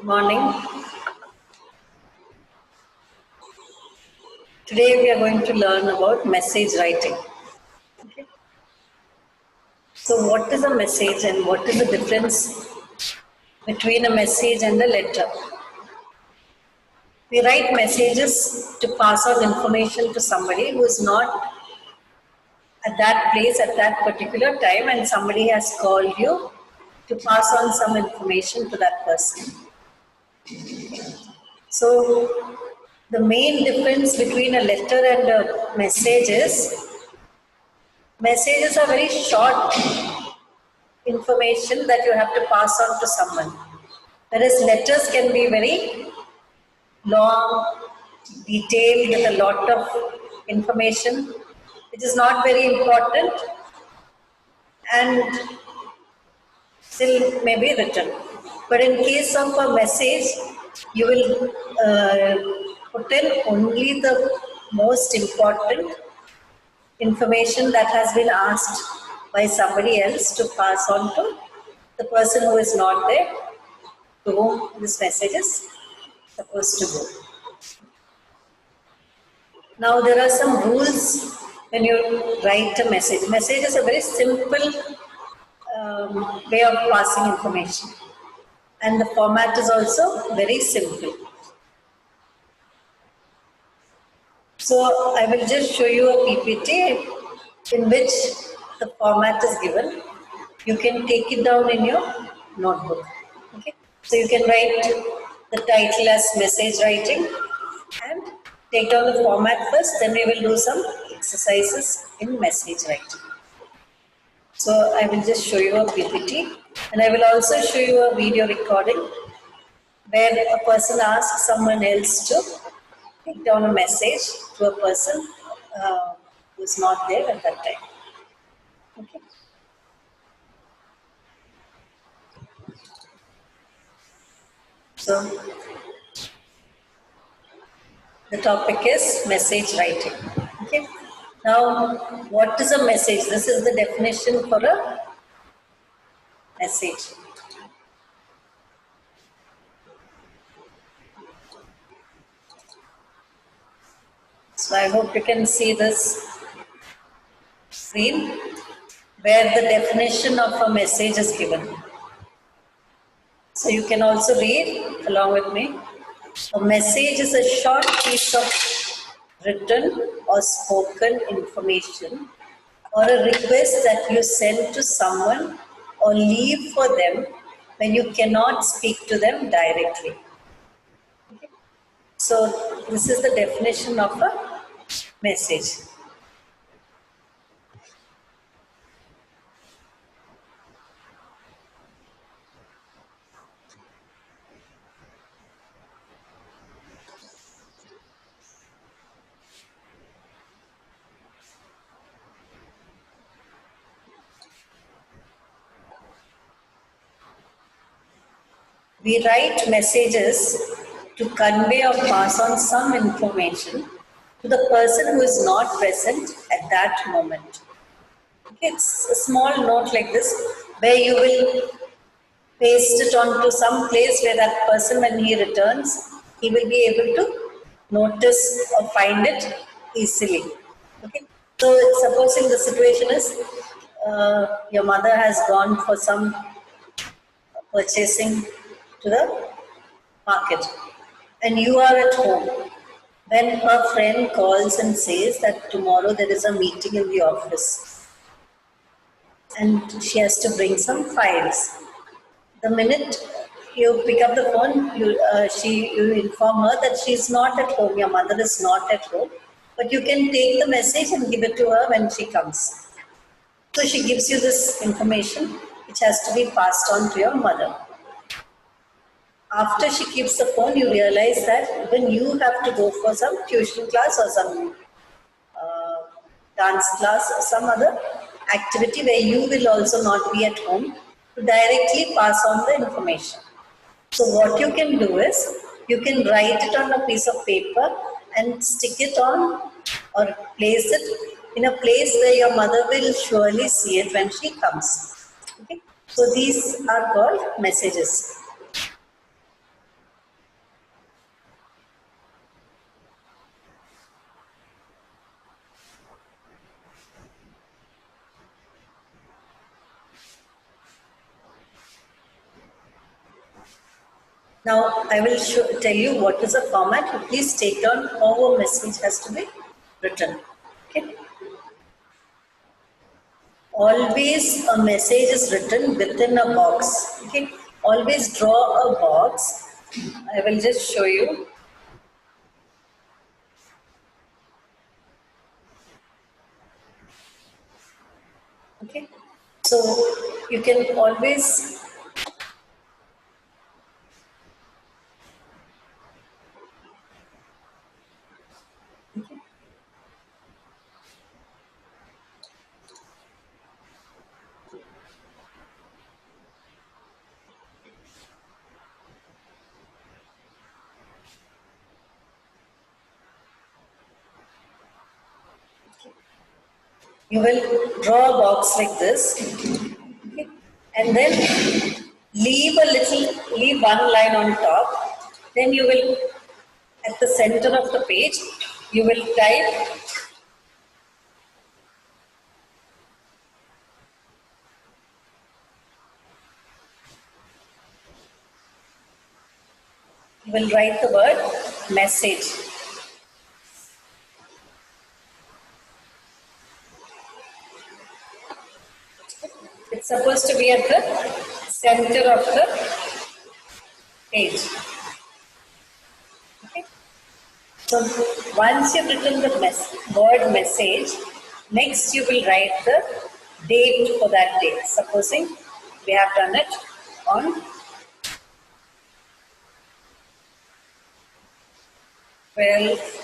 Good morning. Today we are going to learn about message writing. Okay. So what is a message and what is the difference between a message and a letter? We write messages to pass on information to somebody who is not at that place at that particular time, and somebody has called you to pass on some information to that person. So the main difference between a letter and a message is messages are very short information that you have to pass on to someone. Whereas letters can be very long, detailed, with a lot of information, which is not very important and still may be written. But in case of a message, you will put in only the most important information that has been asked by somebody else to pass on to the person who is not there, to whom this message is supposed to go. Now there are some rules when you write a message. Message is a very simple way of passing information, and the format is also very simple. So I will just show you a PPT in which the format is given. You can take it down in your notebook. Okay? So you can write the title as message writing and take down the format first, then we will do some exercises in message writing. So I will just show you a PPT, and I will also show you a video recording where a person asks someone else to take down a message to a person who is not there at that time. Okay. So the topic is message writing. Okay. Now, what is a message? This is the definition for a message. So I hope you can see this screen where the definition of a message is given. So you can also read along with me. A message is a short piece of written or spoken information or a request that you send to someone or leave for them when you cannot speak to them directly. Okay. So this is the definition of a message. We write messages to convey or pass on some information to the person who is not present at that moment. Okay, it's a small note like this where you will paste it onto some place where that person, when he returns, he will be able to notice or find it easily. Okay, so supposing the situation is your mother has gone for some purchasing to the market and you are at home. When her friend calls and says that tomorrow there is a meeting in the office and she has to bring some files, the minute you pick up the phone, you inform her that she is not at home, your mother is not at home, but you can take the message and give it to her when she comes. So she gives you this information which has to be passed on to your mother. After she keeps the phone, you realize that when you have to go for some tuition class or some dance class or some other activity where you will also not be at home, to directly pass on the information. So what you can do is, you can write it on a piece of paper and stick it on or place it in a place where your mother will surely see it when she comes. Okay? So these are called messages. Now I will tell you what is the format. Please take down how a message has to be written. Okay. Always a message is written within a box. Okay. Always draw a box. I will just show you. Okay. So you can always you will draw a box like this. Okay. And then leave one line on top. Then you will, at the center of the page, you will type, you will write the word message. It's supposed to be at the center of the page. Okay. So once you've written the word message, next you will write the date for that day. Supposing we have done it on 12th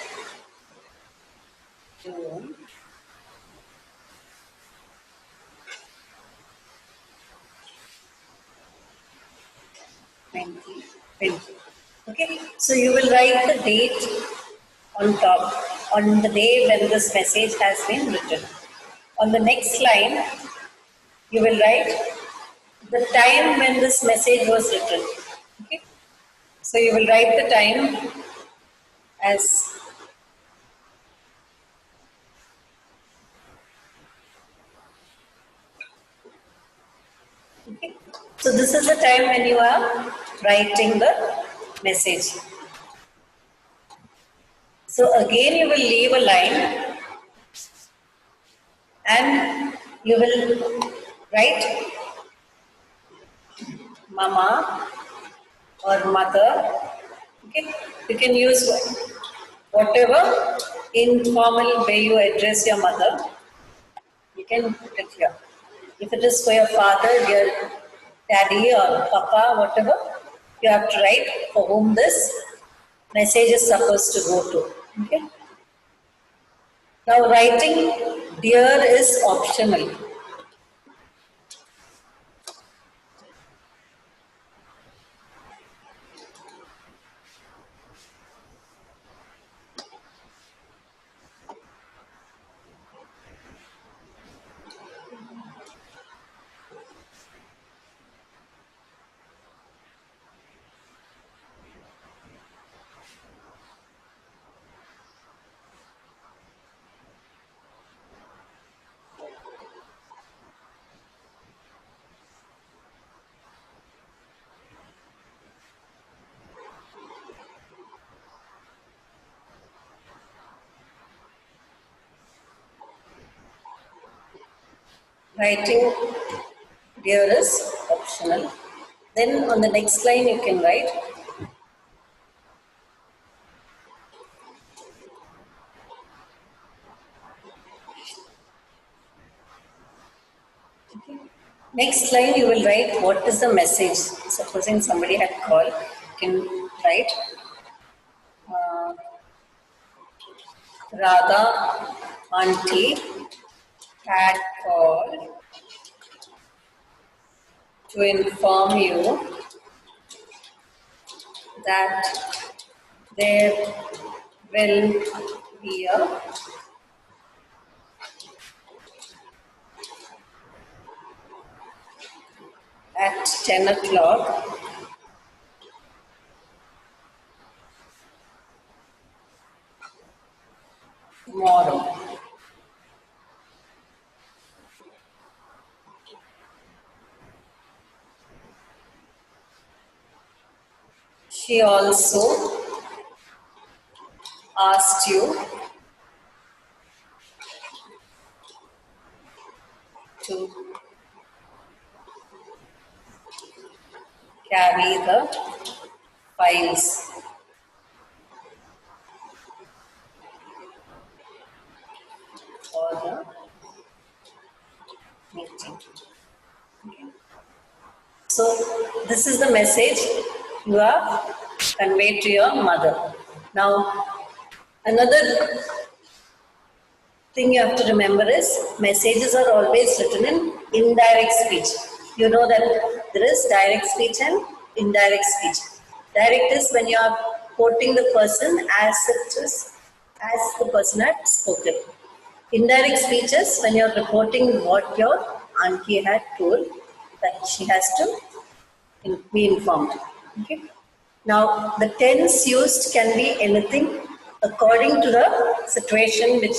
June 2020. Okay, so you will write the date on top, on the day when this message has been written. On the next line, you will write the time when this message was written. Okay, so you will write the time as, okay. So this is the time when you are writing the message. So again you will leave a line and you will write mama or mother. Okay, you can use whatever informal way you address your mother. You can put it here. If it is for your father, your daddy or papa, whatever, you have to write for whom this message is supposed to go to. Okay. Now writing dear is optional. Writing dear is optional. Then on the next line you can write next line you will write what is the message. Supposing somebody had called, you can write Radha auntie had called to inform you that there will be a at 10 o'clock tomorrow. She also asked you to carry the files for the meeting. So this is the message you have conveyed to your mother. Now, another thing you have to remember is messages are always written in indirect speech. You know that there is direct speech and indirect speech. Direct is when you are quoting the person as it is, as the person had spoken. Indirect speech is when you are reporting what your auntie had told that she has to be informed. Okay. Now, the tense used can be anything according to the situation which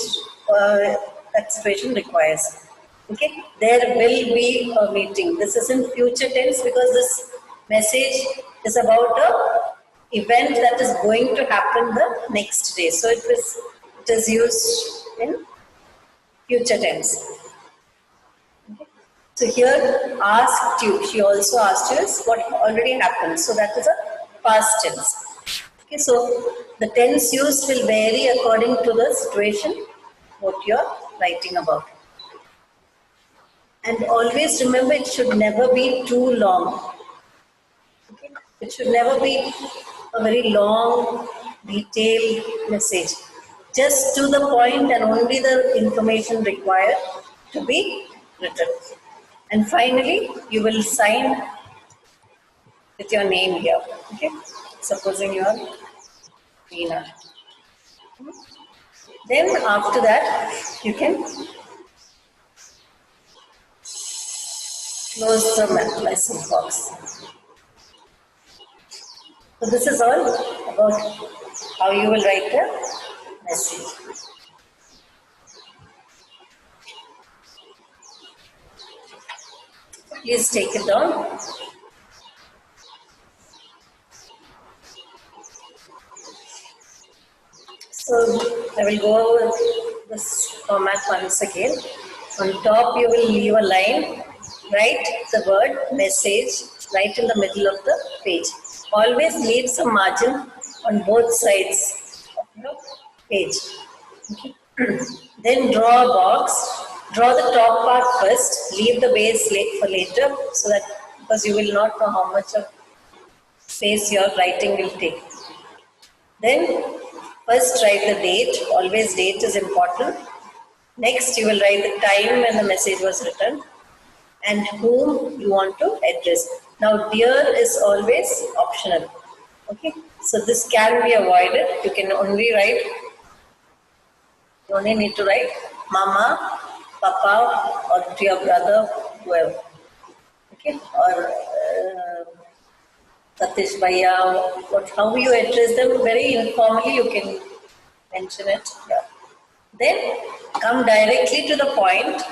that situation requires. Okay, there will be a meeting. This is in future tense because this message is about a event that is going to happen the next day. So it is used in future tense. So here asked you, she also asked you is what already happened. So that is a past tense. Okay, so the tense used will vary according to the situation, what you are writing about. And always remember it should never be too long. Okay? It should never be a very long, detailed message. Just to the point and only the information required to be written. And finally, you will sign with your name here. Okay? Supposing you are Veena. Then after that, you can close the message box. So this is all about how you will write a message. Please take it down. So I will go over this format once again. On top you will leave a line, write the word message right in the middle of the page. Always leave some margin on both sides of the page. Okay. Then draw a box. Draw the top part first, leave the base for later so that because you will not know how much of space your writing will take. Then first write the date, always date is important. Next you will write the time when the message was written and whom you want to address. Now dear is always optional. Okay, so this can be avoided. You can only write, you only need to write mama, papa or to your brother, whoever. Okay, or Satish Bhaiya, how you address them very informally, you can mention it here. Then come directly to the point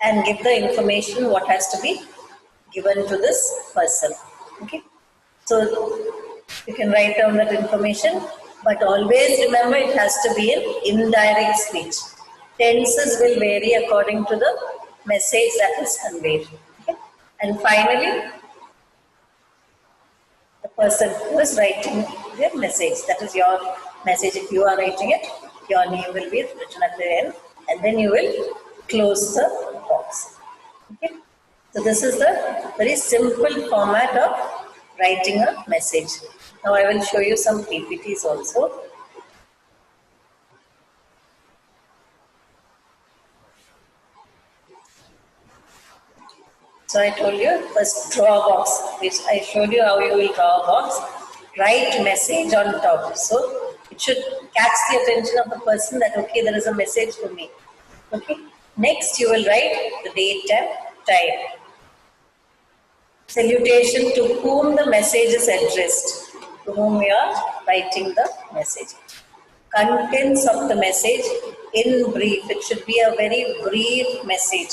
and give the information what has to be given to this person. Okay, so you can write down that information, but always remember it has to be in indirect speech. Tenses will vary according to the message that is conveyed. Okay? And finally, the person who is writing the message, that is your message. If you are writing it, your name will be written at the end, and then you will close the box. Okay? So this is the very simple format of writing a message. Now I will show you some PPTs also. So I told you first draw a box, which I showed you how you will draw a box. Write message on top. So it should catch the attention of the person that okay, there is a message for me. Okay. Next you will write the date and time. Salutation to whom the message is addressed, to whom you are writing the message. Contents of the message in brief. It should be a very brief message.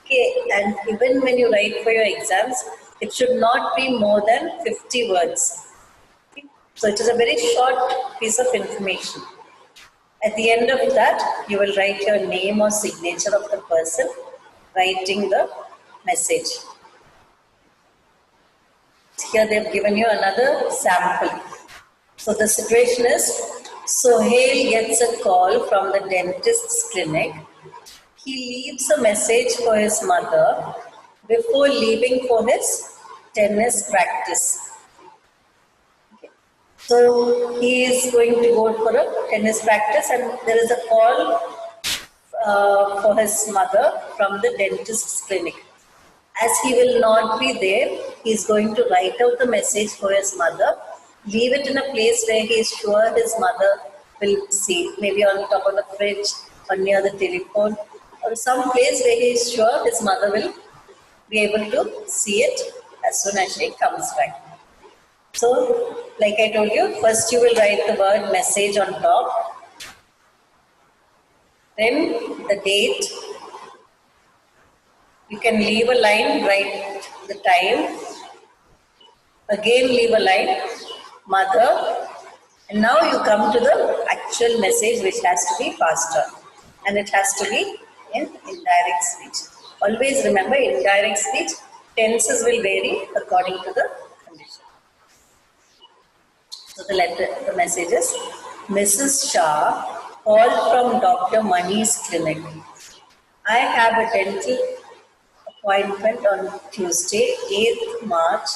Okay, and even when you write for your exams, it should not be more than 50 words. So it is a very short piece of information. At the end of that, you will write your name or signature of the person writing the message. Here they've given you another sample. So the situation is, Sohail gets a call from the dentist's clinic. He leaves a message for his mother before leaving for his tennis practice. So he is going to go for a tennis practice, and there is a call for his mother from the dentist's clinic. As he will not be there, he is going to write out the message for his mother, leave it in a place where he is sure his mother will see, maybe on top of the fridge or near the telephone, or some place where he is sure his mother will be able to see it as soon as she comes back. So, like I told you, first you will write the word message on top, then the date. You can leave a line, write the time, again leave a line, mother, and now you come to the actual message which has to be passed on, and it has to be in indirect speech. Always remember, indirect speech tenses will vary according to the condition. So the message is, Mrs. Shah called from Dr. Mani's clinic. I have a dental appointment on Tuesday, 8th March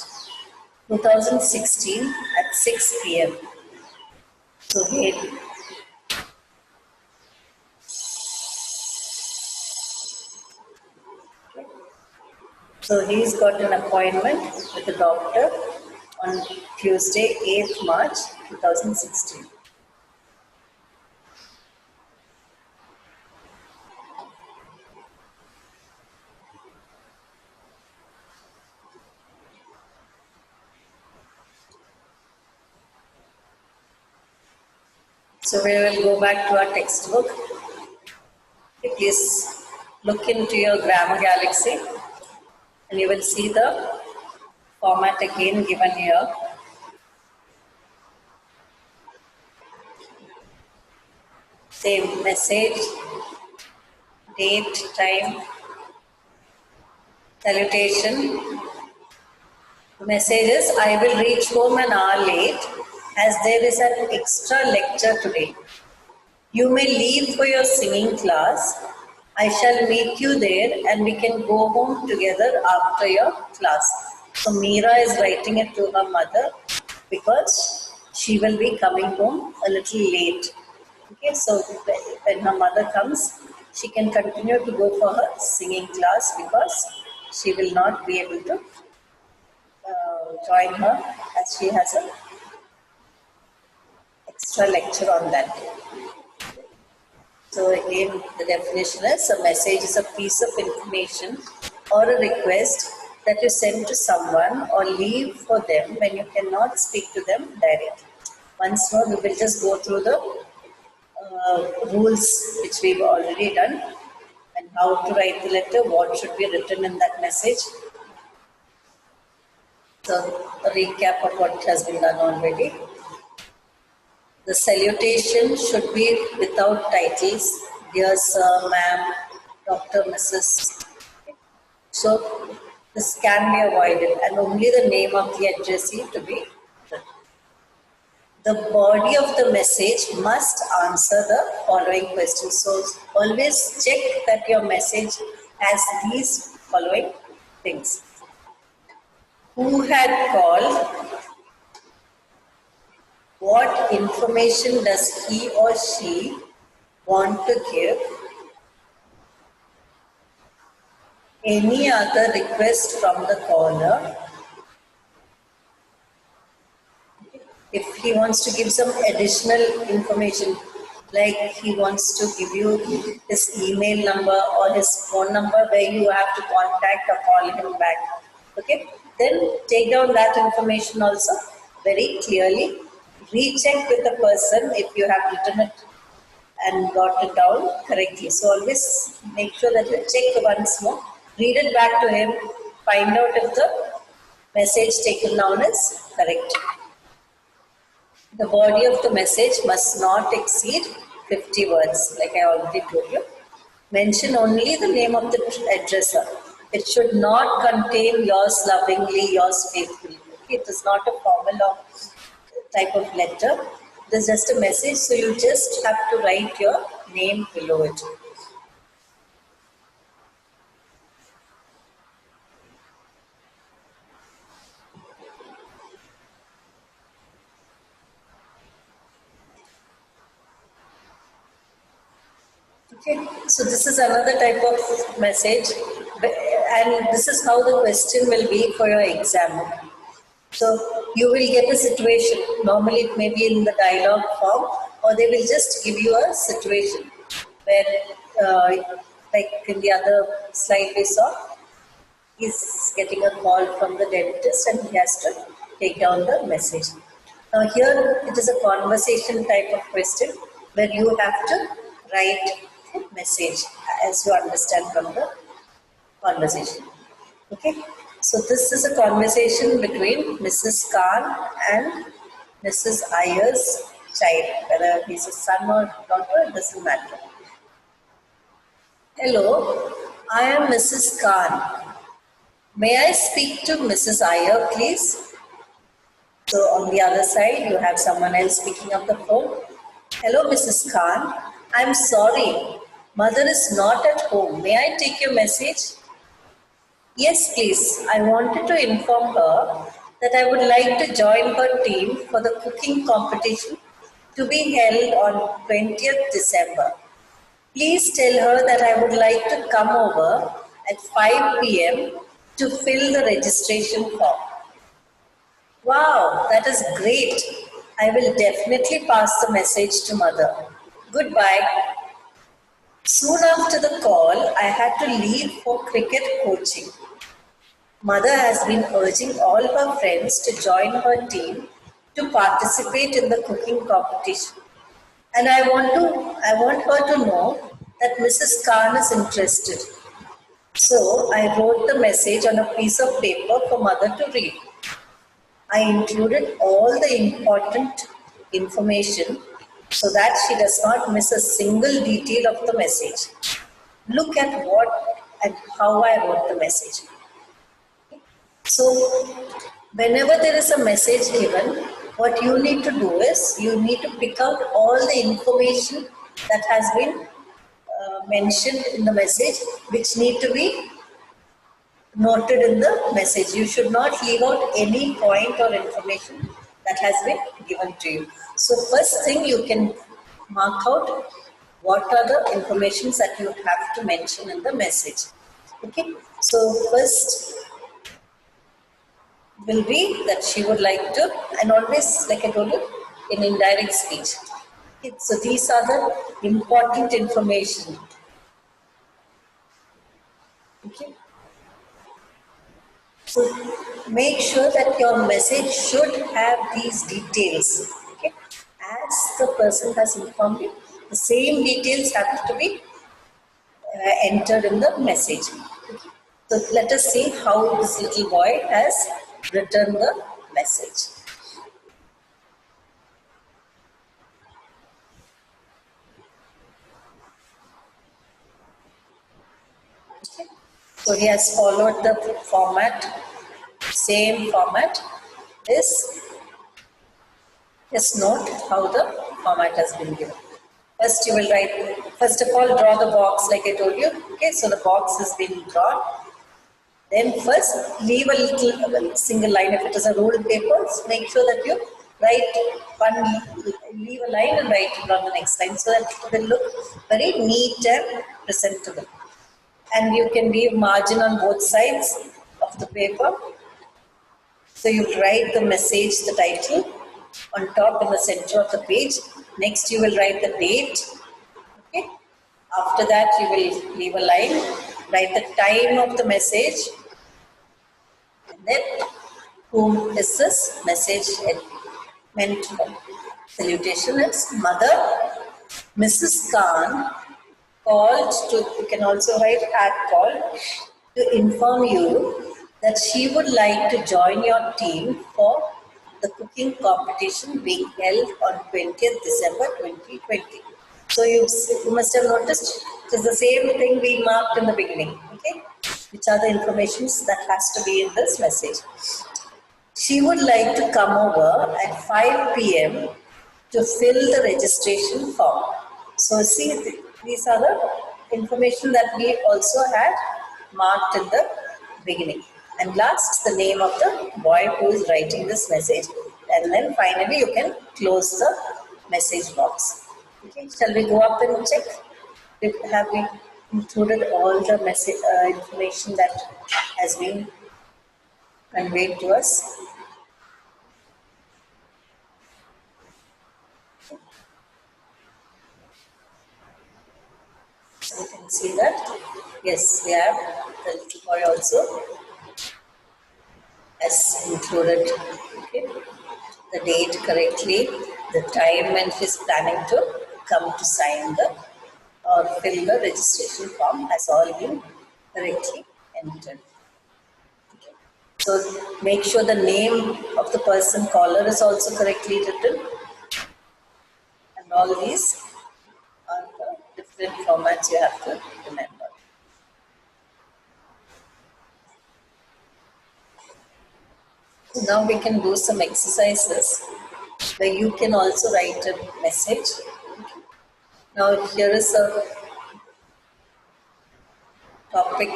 2016 at 6 p.m. So he's got an appointment with the doctor on Tuesday, 8th March 2016. So we will go back to our textbook. Please look into your grammar galaxy and you will see the format again given here. Same message, date, time, salutation. The message is, I will reach home an hour late as there is an extra lecture today. You may leave for your singing class. I shall meet you there and we can go home together after your class. So Meera is writing it to her mother because she will be coming home a little late. Okay, so when her mother comes, she can continue to go for her singing class because she will not be able to join her as she has an extra lecture on that day. So again, the definition is, a message is a piece of information or a request that you send to someone or leave for them when you cannot speak to them directly. Once more, we will just go through the rules which we've already done and how to write the letter, what should be written in that message. So a recap of what has been done already. The salutation should be without titles, dear sir, ma'am, Dr. Mrs. So this can be avoided and only the name of the addressee to be written. The body of the message must answer the following questions. So always check that your message has these following things. Who had called? What information does he or she want to give? Any other request from the caller? If he wants to give some additional information, like he wants to give you his email number or his phone number where you have to contact or call him back, okay? Then take down that information also very clearly. Recheck with the person if you have written it and got it down correctly. So always make sure that you check once more, read it back to him, find out if the message taken down is correct. The body of the message must not exceed 50 words, like I already told you. Mention only the name of the addresser. It should not contain yours lovingly, yours faithfully. Okay? It is not a formal or type of letter. It is just a message, so you just have to write your name below it. Okay, so this is another type of message, and this is how the question will be for your exam. So you will get a situation. Normally, it may be in the dialogue form, or they will just give you a situation where, uh, like in the other slide we saw, he's getting a call from the dentist and he has to take down the message. Now here it is a conversation type of question where you have to write the message as you understand from the conversation. Okay, so this is a conversation between Mrs. Khan and Mrs. Iyer's child, whether he's a son or daughter, it doesn't matter. Hello, I am Mrs. Khan. May I speak to Mrs. Iyer, please? So on the other side, you have someone else picking up the phone. Hello, Mrs. Khan. I'm sorry. Mother is not at home. May I take your message? Yes, please. I wanted to inform her that I would like to join her team for the cooking competition to be held on 20th December. Please tell her that I would like to come over at 5 p.m. to fill the registration form. Wow, that is great. I will definitely pass the message to mother. Goodbye. Soon after the call, I had to leave for cricket coaching. Mother has been urging all her friends to join her team to participate in the cooking competition. And I want her to know that Mrs. Khan is interested. So I wrote the message on a piece of paper for mother to read. I included all the important information so that she does not miss a single detail of the message. Look at what and how I wrote the message. So, whenever there is a message given, what you need to do is you need to pick out all the information that has been mentioned in the message, which need to be noted in the message. You should not leave out any point or information that has been given to you. So, first thing you can mark out what are the informations that you have to mention in the message. Okay, so first will be that she would like to, and always, like I told you, in indirect speech. Okay, so these are the important information. Okay. So make sure that your message should have these details. Okay. As the person has informed you, the same details have to be entered in the message. Okay. So let us see how this little boy has written the message. Okay. So he has followed the format, same format. Just note how the format has been given. First you will write, first of all draw the box like I told you. Okay, so the box has been drawn. Then first leave a little single line. If it is a ruled paper, make sure that you write one, leave a line and write it on the next line so that it will look very neat and presentable. And you can leave margin on both sides of the paper. So you write the message, the title on top in the center of the page. Next you will write the date. Okay. After that you will leave a line, write the time of the message, and then whom is this message meant for. Salutation is Mother Mrs. Khan called to, you can also write had called to inform you that she would like to join your team for the cooking competition being held on 20th December 2020. So you must have noticed it is the same thing we marked in the beginning. Okay, which are the informations that has to be in this message. She would like to come over at 5 p.m. to fill the registration form. So see, these are the information that we also had marked in the beginning. And last, the name of the boy who is writing this message. And then finally, you can close the message box. Okay, shall we go up and check? Have we included all the message information that has been conveyed to us? So you can see that. Yes, we have the little boy also as included. Okay. The date correctly, the time when he's planning to come to sign the or fill the registration form has all been correctly entered. Okay. So make sure the name of the person caller is also correctly written, and all these are the different formats you have to remember. So now we can do some exercises where you can also write a message. Now here is a topic,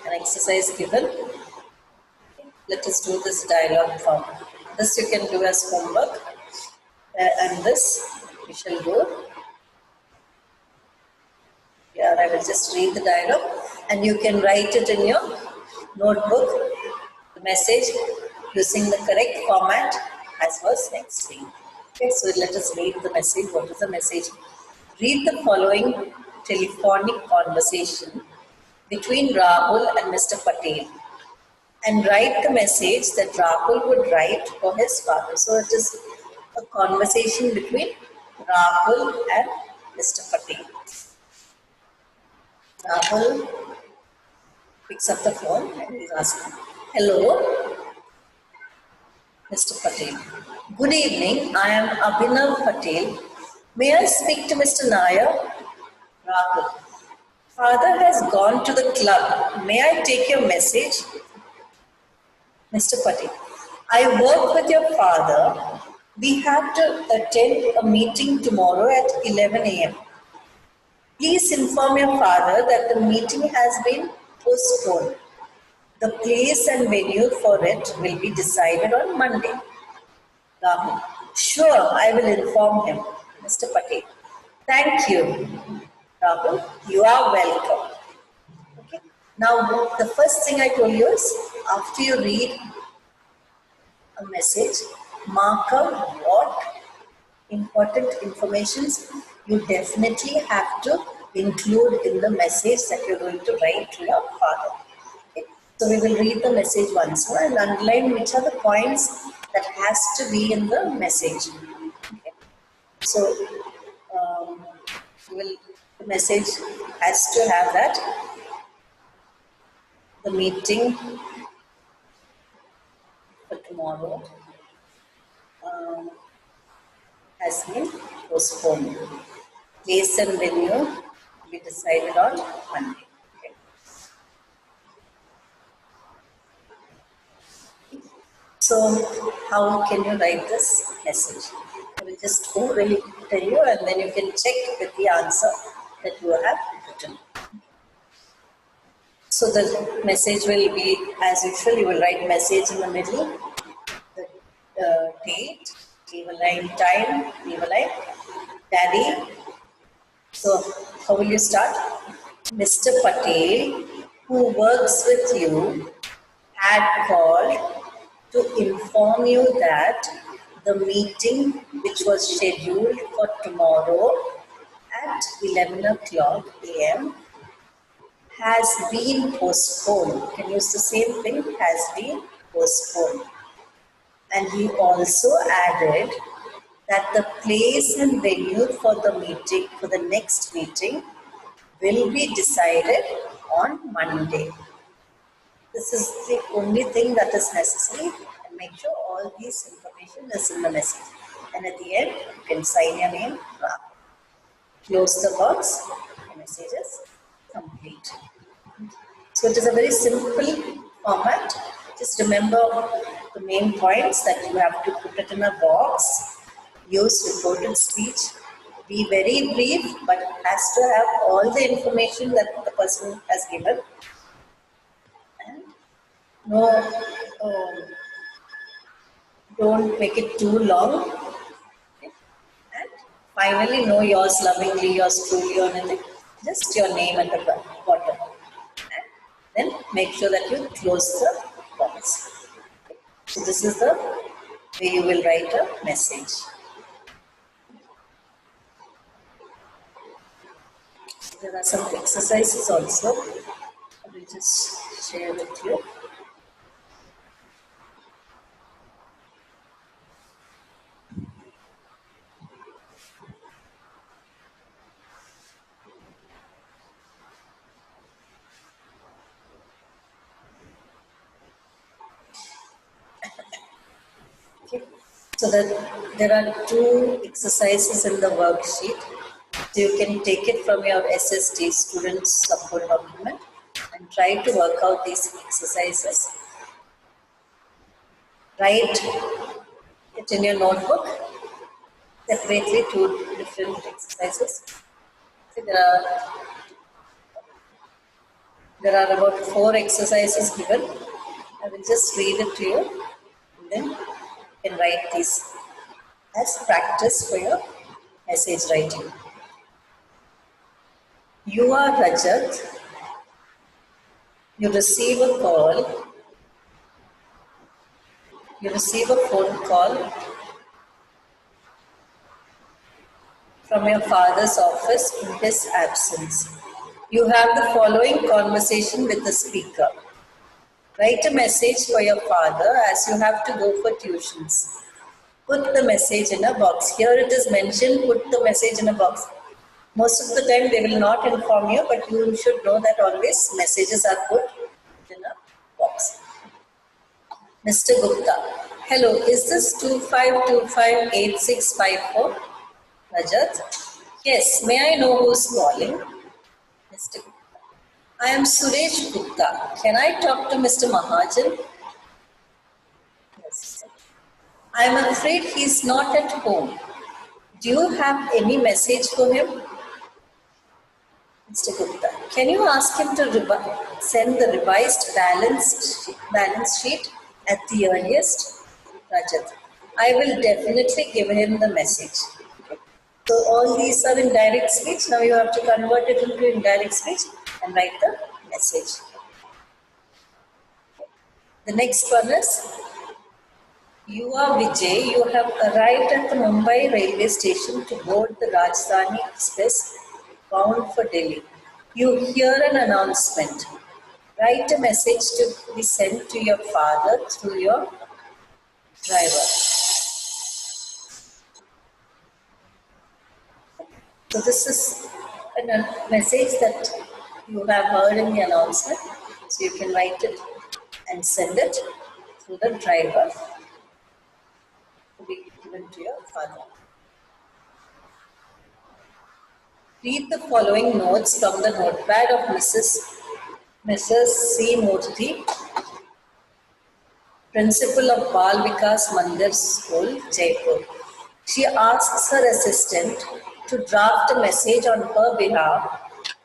an exercise given. Let us do this dialogue form. This you can do as homework, and this we shall do. Here I will just read the dialogue, and you can write it in your notebook, the message, using the correct format as was explained. Okay, so let us read the message. What is the message? Read the following telephonic conversation between Rahul and Mr. Patel, and write the message that Rahul would write for his father. So it is a conversation between Rahul and Mr. Patel. Rahul picks up the phone and is asking, "Hello, Mr. Patel. Good evening. I am Abhinav Patel. May I speak to Mr. Nair?" Rahul. "Father has gone to the club. May I take your message?" Mr. Patel. "I work with your father. We have to attend a meeting tomorrow at 11 a.m. Please inform your father that the meeting has been postponed. The place and venue for it will be decided on Monday." Rahul. "Sure, I will inform him." Mr. Patel. "Thank you." Rahul. "You are welcome." Okay. Now, the first thing I told you is, after you read a message, mark out what important informations you definitely have to include in the message that you're going to write to your father. Okay. So we will read the message once more and underline which are the points that has to be in the message. Okay. So the message has to have that the meeting for tomorrow has been postponed. Place and venue will be decided on Monday. Okay. So, how can you write this message? I will just orally tell you, and then you can check with the answer that you have written. So, the message will be, as usual, you will write message in the middle, the date, leave a line time, leave a line daddy. So, how will you start? Mr. Patel, who works with you, had called to inform you that the meeting, which was scheduled for tomorrow at 11 o'clock a.m., has been postponed. You can use the same thing, has been postponed. And he also added that the place and venue for the meeting, for the next meeting, will be decided on Monday. This is the only thing that is necessary, and make sure all this information is in the message. And at the end, you can sign your name, close the box, the message is complete. So it is a very simple format. Just remember the main points that you have to put it in a box, use reported speech, be very brief, but has to have all the information that the person has given. And no, don't make it too long. Okay? And finally, know yours lovingly, yours truly, or anything. Just your name at the bottom. And then make sure that you close the box. So this is the way you will write a message. There are some exercises also. I will just share with you. Okay. So that there are 2 exercises in the worksheet. So you can take it from your SSD, student support document, and try to work out these exercises. Write it in your notebook separately, 2 different exercises. So there are about 4 exercises given. I will just read it to you, and then you can write these as practice for your message writing. You are Rajat. You receive a call. You receive a phone call from your father's office in his absence. You have the following conversation with the speaker. Write a message for your father as you have to go for tuitions. Put the message in a box. Here it is mentioned, put the message in a box. Most of the time they will not inform you, but you should know that always messages are put in a box. Mr. Gupta, hello, is this 25258654? Rajat, yes, may I know who's calling? Mr. Gupta, I am Suresh Gupta. Can I talk to Mr. Mahajan? Yes. I am afraid he's not at home. Do you have any message for him? Mr. Gupta, can you ask him to send the revised balance sheet at the earliest? Rajat, I will definitely give him the message. So all these are in direct speech. Now you have to convert it into indirect speech and write the message. The next one is, you are Vijay. You have arrived at the Mumbai railway station to board the Rajdhani Express bound for Delhi. You hear an announcement. Write a message to be sent to your father through your driver. So this is a message that you have heard in the announcement. So you can write it and send it through the driver to be given to your father. Read the following notes from the notepad of Mrs. C. Murthy, Principal of Bal Vikas Mandir School, Jaipur. She asks her assistant to draft a message on her behalf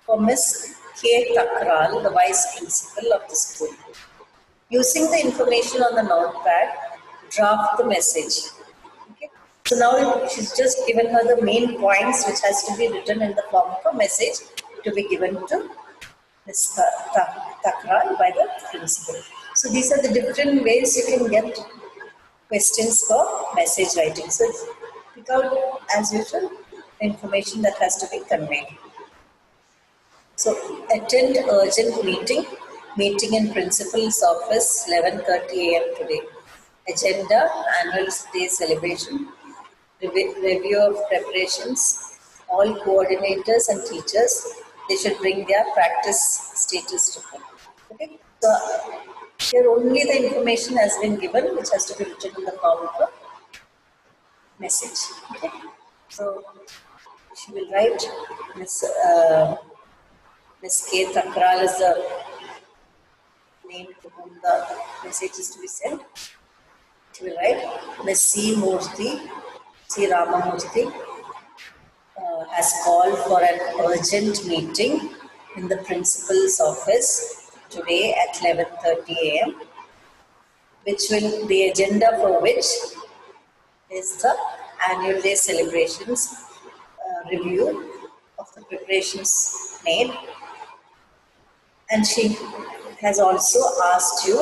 for Miss K. Takral, the Vice Principal of the school. Using the information on the notepad, draft the message. Okay. So now she's just given her the main points which has to be written in the form of a message to be given to Ms. Takral by the principal. So these are the different ways you can get questions for message writing. So pick out, as usual, information that has to be conveyed. So attend urgent meeting in principal's office 11:30 a.m. today. Agenda, annual day celebration, review of preparations, all coordinators and teachers, they should bring their practice status report. Okay, so Here only the information has been given, which has to be written in the form of a message. Okay. So she will write Miss K. Takral is the name to whom the message is to be sent. She will write Miss C. Murthy, C. Ramamurthy has called for an urgent meeting in the principal's office today at 11:30 a.m., which will the agenda for which is the annual day celebrations review of the preparations made, and she has also asked you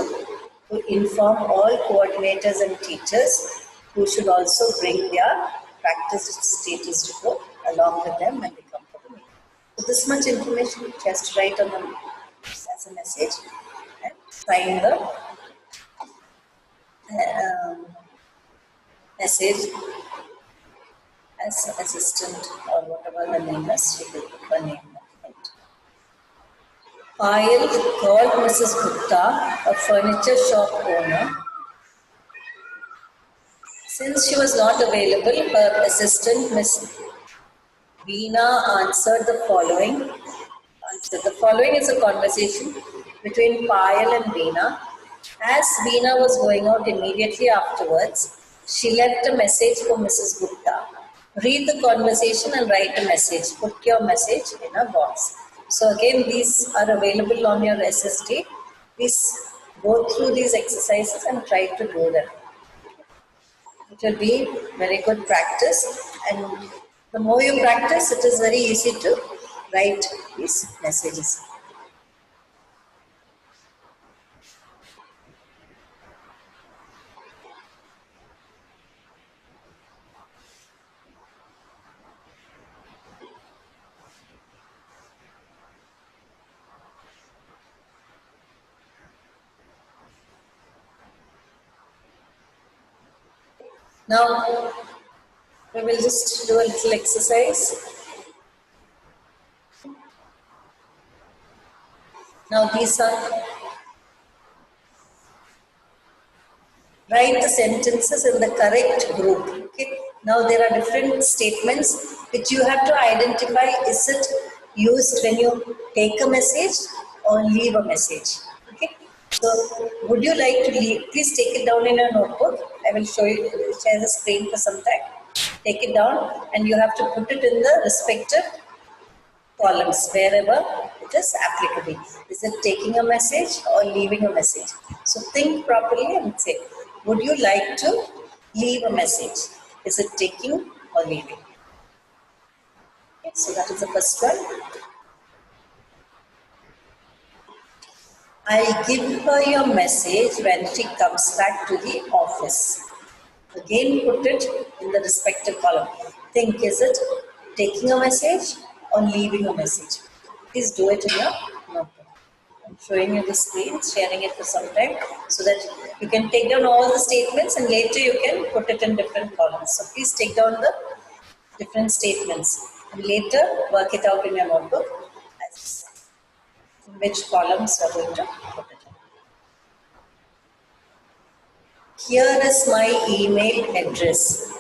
to inform all coordinators and teachers who should also bring their practice status report along with them when they come for the meeting. So this much information she has to write on the, as a message and sign the message as assistant or whatever the name is, she will put her name on it. Payal called Mrs. Gupta, a furniture shop owner. Since she was not available, her assistant, Miss Veena, answered the following. The following is a conversation between Payal and Veena. As Veena was going out immediately afterwards, she left a message for Mrs. Gupta. Read the conversation and write a message. Put your message in a box. So again, these are available on your SSD. Please go through these exercises and try to do them. It will be very good practice, and the more you practice, it is very easy to write these messages. Now, we will just do a little exercise. Now, these are, write the sentences in the correct group. Okay. Now, there are different statements which you have to identify. Is it used when you take a message or leave a message? Okay. So, would you like to leave? Please take it down in a notebook. I will show you, share the screen for some time. Take it down and you have to put it in the respective columns wherever it is applicable. Is it taking a message or leaving a message? So think properly and say, would you like to leave a message? Is it taking or leaving? Okay, so that is the first one. I'll give her your message when she comes back to the office. Again, put it in the respective column. Think, is it taking a message or leaving a message? Please do it in your notebook. I'm showing you the screen, sharing it for some time so that you can take down all the statements and later you can put it in different columns. So please take down the different statements and later work it out in your notebook as in which columns you are going to put it in. Here is my email address.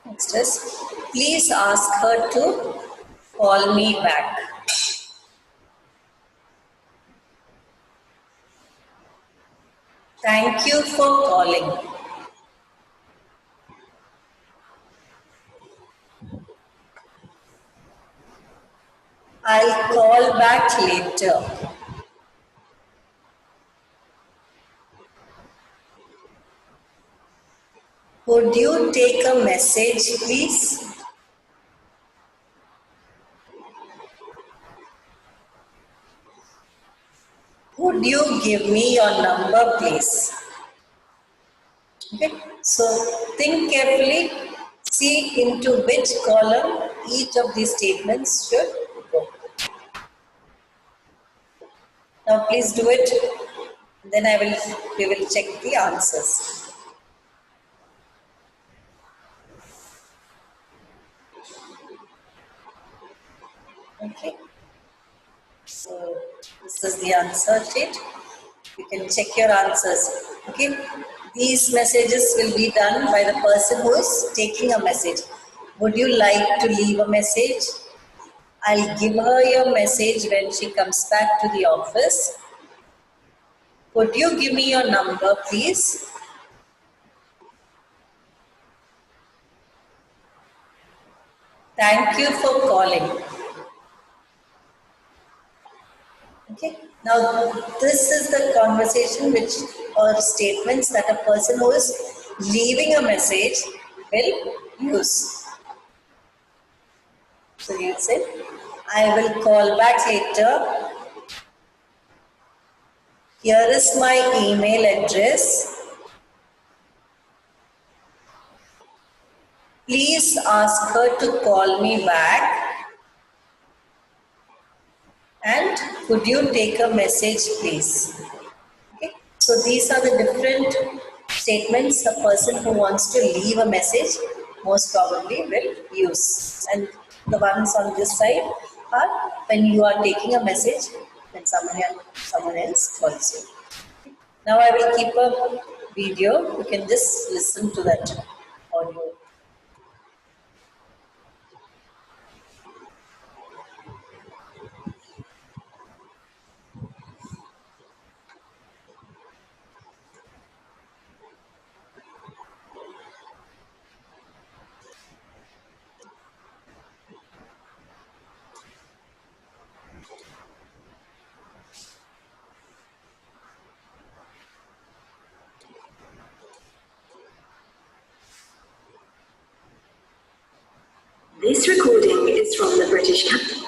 Next is, please ask her to call me back. Thank you for calling. I'll call back later. Would you take a message, please? Would you give me your number, please? Okay, so think carefully, see into which column each of these statements should go. Now please do it, then we will check the answers. Okay. So this is the answer sheet. You can check your answers. Okay. These messages will be done by the person who is taking a message. Would you like to leave a message? I'll give her your message when she comes back to the office. Could you give me your number, please? Thank you for calling. Okay. Now, this is the conversation which or statements that a person who is leaving a message will use. So you say, I will call back later. Here is my email address. Please ask her to call me back. And could you take a message, please? Okay. So these are the different statements a person who wants to leave a message most probably will use. And the ones on this side are when you are taking a message when someone else calls you. Now I will keep a video. You can just listen to that audio. This recording is from the British Council.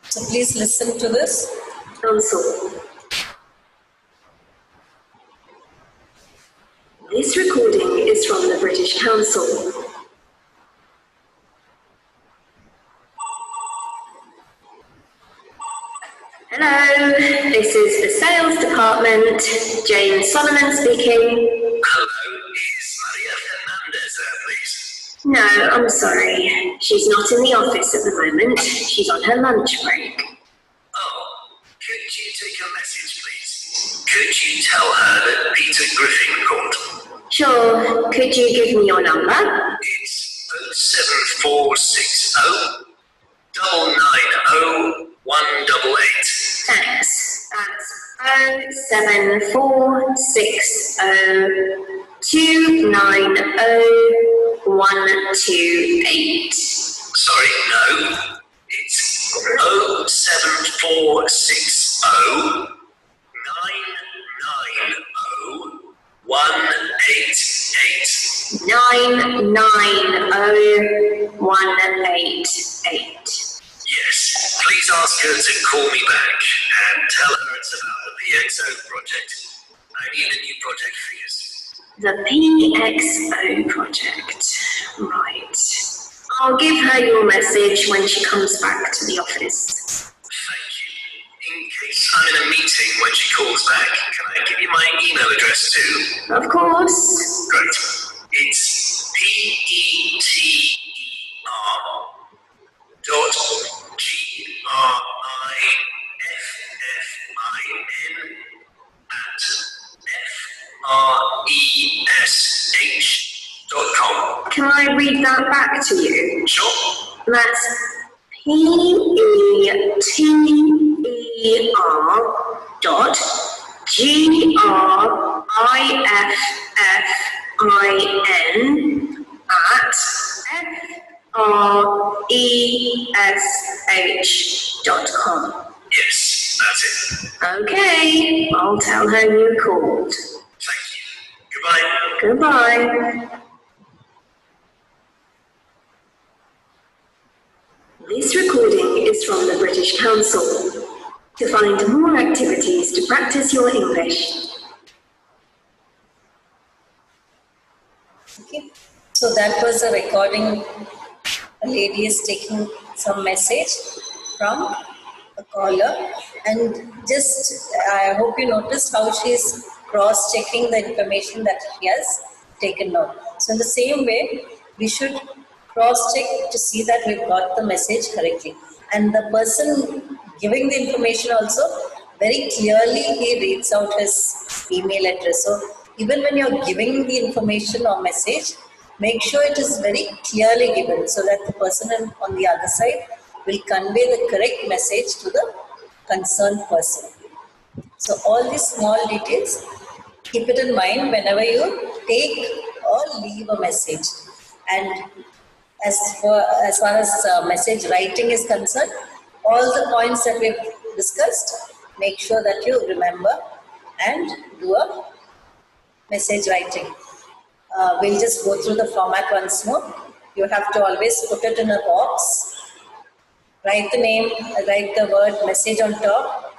So please listen to this. This recording is from the British Council. Hello, this is the sales department. Jane Solomon speaking. Hello, is Maria Fernandez there, please? No, I'm sorry. She's not in the office at the moment. She's on her lunch break. Oh, could you take a message, please? Could you tell her that Peter Griffin called? Sure. Could you give me your number? It's 07460 990 188. Thanks. That's 07460290128. Sorry, no. It's 07460 990 188. 990-188. Yes, please ask her to call me back and tell her it's about the PXO project. I need the new project figures. The PXO project. Right. I'll give her your message when she comes back to the office. Thank you. In case I'm in a meeting when she calls back, can I give you my email address too? Of course. Great. It's PETER dot GRIFFIN @FRESH.com. Can I read that back to you? Sure. That's PETER dot GRIFFIN @FRESH.com. Yes, that's it. Okay, I'll tell her you called. Thank you. Goodbye. Goodbye. This recording is from the British Council. To find more activities to practice your English. Okay. So that was a recording. A lady is taking some message from a caller, and just I hope you noticed how she's cross-checking the information that she has taken down. So in the same way, we should cross-check to see that we've got the message correctly. And the person giving the information also, very clearly he reads out his email address. So even when you're giving the information or message, make sure it is very clearly given so that the person on the other side will convey the correct message to the concerned person. So all these small details, keep it in mind whenever you take or leave a message. And as far as message writing is concerned, all the points that we've discussed, make sure that you remember and do a message writing. We'll just go through the format once more. You have to always put it in a box. Write the name, write the word message on top,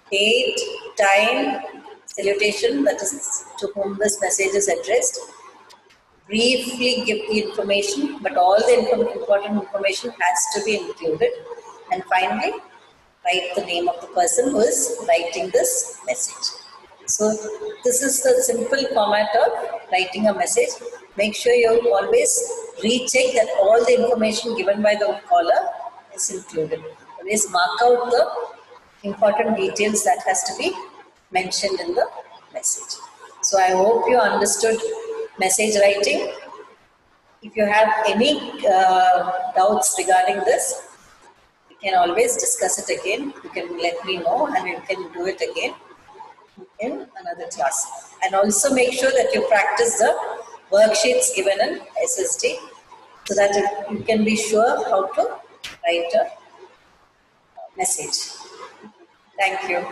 date, time, salutation, that is to whom this message is addressed. Briefly give the information, but all the important information has to be included. And finally, write the name of the person who is writing this message. So this is the simple format of writing a message. Make sure you always recheck that all the information given by the caller is included. Always mark out the important details that has to be mentioned in the message. So I hope you understood message writing. If you have any doubts regarding this, you can always discuss it again. You can let me know and you can do it again in another class. And also make sure that you practice the worksheets given in SSD so that you can be sure how to write a message. Thank you.